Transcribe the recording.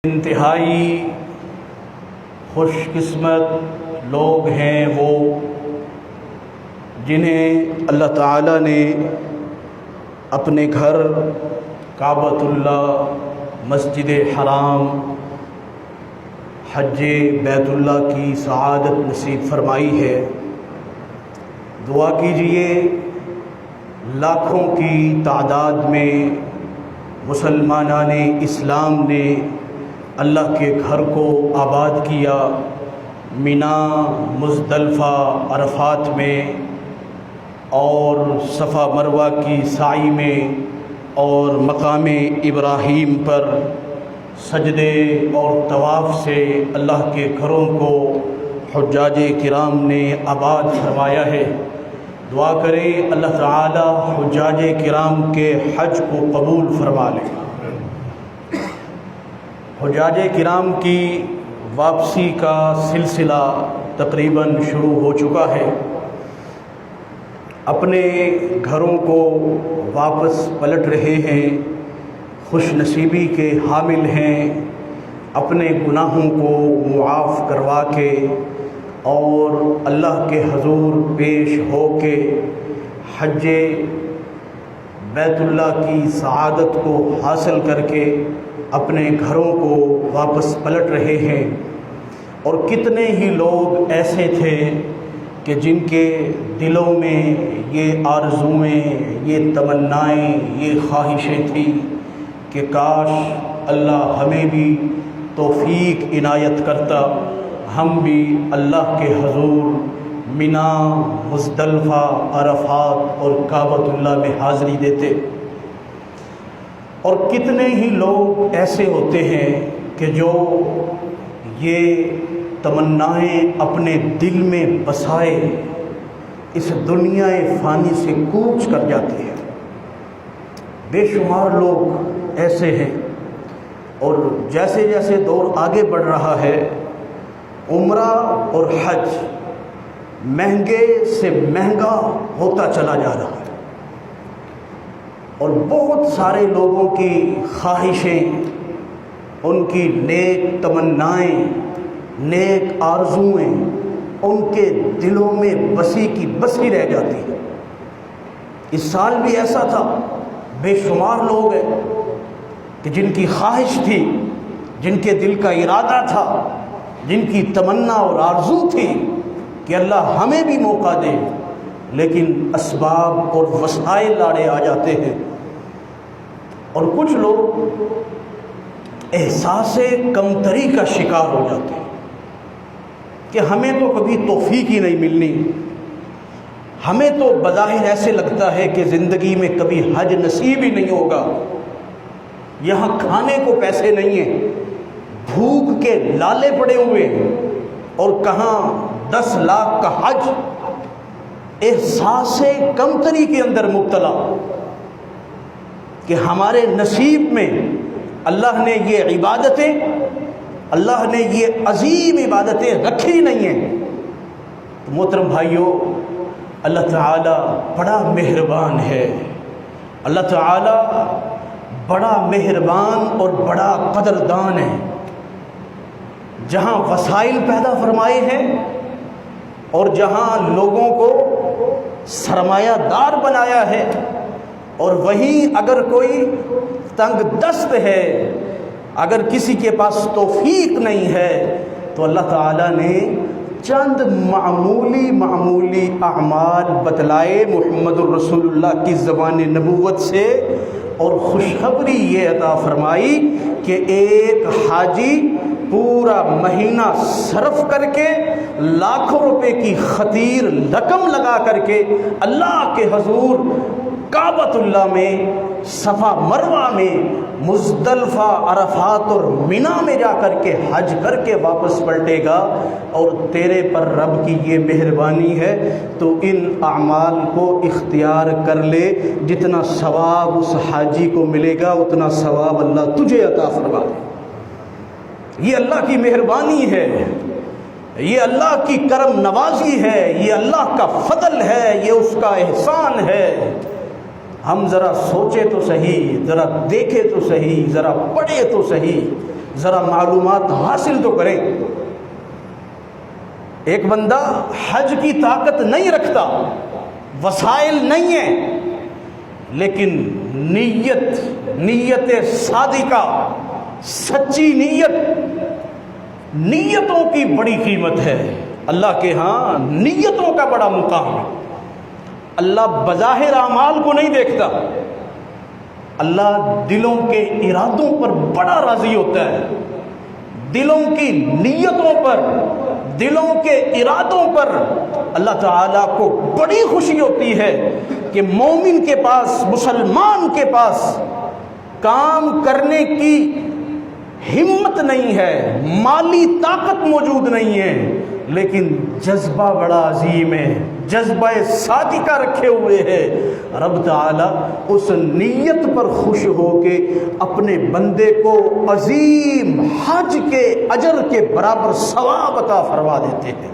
انتہائی خوش قسمت لوگ ہیں وہ جنہیں اللہ تعالیٰ نے اپنے گھر کعبۃ اللہ، مسجد حرام، حج بیت اللہ کی سعادت نصیب فرمائی ہے۔ دعا کیجئے لاکھوں کی تعداد میں مسلمانان اسلام نے اللہ کے گھر کو آباد کیا، مینا، مزدلفہ، عرفات میں اور صفا مروہ کی سعی میں اور مقام ابراہیم پر سجدے اور طواف سے اللہ کے گھروں کو حجاج کرام نے آباد فرمایا ہے۔ دعا کریں اللہ تعالی حجاج کرام کے حج کو قبول فرما لے۔ حجاج کرام کی واپسی کا سلسلہ تقریباً شروع ہو چکا ہے۔ اپنے گھروں کو واپس پلٹ رہے ہیں، خوش نصیبی کے حامل ہیں، اپنے گناہوں کو معاف کروا کے اور اللہ کے حضور پیش ہو کے حج بیت اللہ کی سعادت کو حاصل کر کے اپنے گھروں کو واپس پلٹ رہے ہیں۔ اور کتنے ہی لوگ ایسے تھے کہ جن کے دلوں میں یہ آرزوئیں، یہ تمنائیں، یہ خواہشیں تھیں کہ کاش اللہ ہمیں بھی توفیق عنایت کرتا، ہم بھی اللہ کے حضور مینا، مزدلفہ، عرفات اور کعبۃ اللہ میں حاضری دیتے۔ اور کتنے ہی لوگ ایسے ہوتے ہیں کہ جو یہ تمنائیں اپنے دل میں بسائے اس دنیا فانی سے کوچ کر جاتے ہیں۔ بے شمار لوگ ایسے ہیں، اور جیسے جیسے دور آگے بڑھ رہا ہے عمرہ اور حج مہنگے سے مہنگا ہوتا چلا جا رہا ہے، اور بہت سارے لوگوں کی خواہشیں، ان کی نیک تمنائیں، نیک آرزوئیں ان کے دلوں میں بسی کی بسی رہ جاتی ہیں۔ اس سال بھی ایسا تھا، بے شمار لوگ ہیں کہ جن کی خواہش تھی، جن کے دل کا ارادہ تھا، جن کی تمنا اور آرزو تھی کہ اللہ ہمیں بھی موقع دے، لیکن اسباب اور وسائل آڑے آ جاتے ہیں۔ اور کچھ لوگ احساس کمتری کا شکار ہو جاتے ہیں کہ ہمیں تو کبھی توفیق ہی نہیں ملنی، ہمیں تو بظاہر ایسے لگتا ہے کہ زندگی میں کبھی حج نصیب ہی نہیں ہوگا، یہاں کھانے کو پیسے نہیں ہیں، بھوک کے لالے پڑے ہوئے ہیں، اور کہاں 10 لاکھ کا حج۔ احساس کمتری کے اندر مبتلا کہ ہمارے نصیب میں اللہ نے یہ عبادتیں، اللہ نے یہ عظیم عبادتیں رکھی نہیں ہیں۔ تو محترم بھائیوں، اللہ تعالی بڑا مہربان ہے، اللہ تعالی بڑا مہربان اور بڑا قدردان ہے۔ جہاں وسائل پیدا فرمائے ہیں اور جہاں لوگوں کو سرمایہ دار بنایا ہے، اور وہیں اگر کوئی تنگ دست ہے، اگر کسی کے پاس توفیق نہیں ہے، تو اللہ تعالیٰ نے چند معمولی اعمال بتلائے محمد الرسول اللہ کی زبان نبوت سے، اور خوشخبری یہ عطا فرمائی کہ ایک حاجی پورا مہینہ صرف کر کے لاکھوں روپے کی خطیر رقم لگا کر کے اللہ کے حضور کعبۃ اللہ میں، صفا مروہ میں، مزدلفہ، عرفات اور مینا میں جا کر کے حج کر کے واپس پلٹے گا۔ اور تیرے پر رب کی یہ مہربانی ہے تو ان اعمال کو اختیار کر لے، جتنا ثواب اس حاجی کو ملے گا اتنا ثواب اللہ تجھے عطا فرما دے۔ یہ اللہ کی مہربانی ہے، یہ اللہ کی کرم نوازی ہے، یہ اللہ کا فضل ہے، یہ اس کا احسان ہے۔ ہم ذرا سوچے تو صحیح، ذرا دیکھے تو صحیح، ذرا پڑھے تو صحیح ذرا معلومات حاصل تو کریں۔ ایک بندہ حج کی طاقت نہیں رکھتا، وسائل نہیں ہیں، لیکن نیت صادقہ، سچی نیتوں کی بڑی قیمت ہے اللہ کے ہاں، نیتوں کا بڑا مقام ہے۔ اللہ بظاہر اعمال کو نہیں دیکھتا، اللہ دلوں کے ارادوں پر بڑا راضی ہوتا ہے، دلوں کی نیتوں پر، دلوں کے ارادوں پر اللہ تعالیٰ کو بڑی خوشی ہوتی ہے کہ مومن کے پاس، مسلمان کے پاس کام کرنے کی ہمت نہیں ہے، مالی طاقت موجود نہیں ہے، لیکن جذبہ بڑا عظیم ہے، جذبہ صادقہ رکھے ہوئے ہے۔ رب تعالیٰ اس نیت پر خوش ہو کے اپنے بندے کو عظیم حج کے اجر کے برابر ثواب عطا فرما دیتے ہیں۔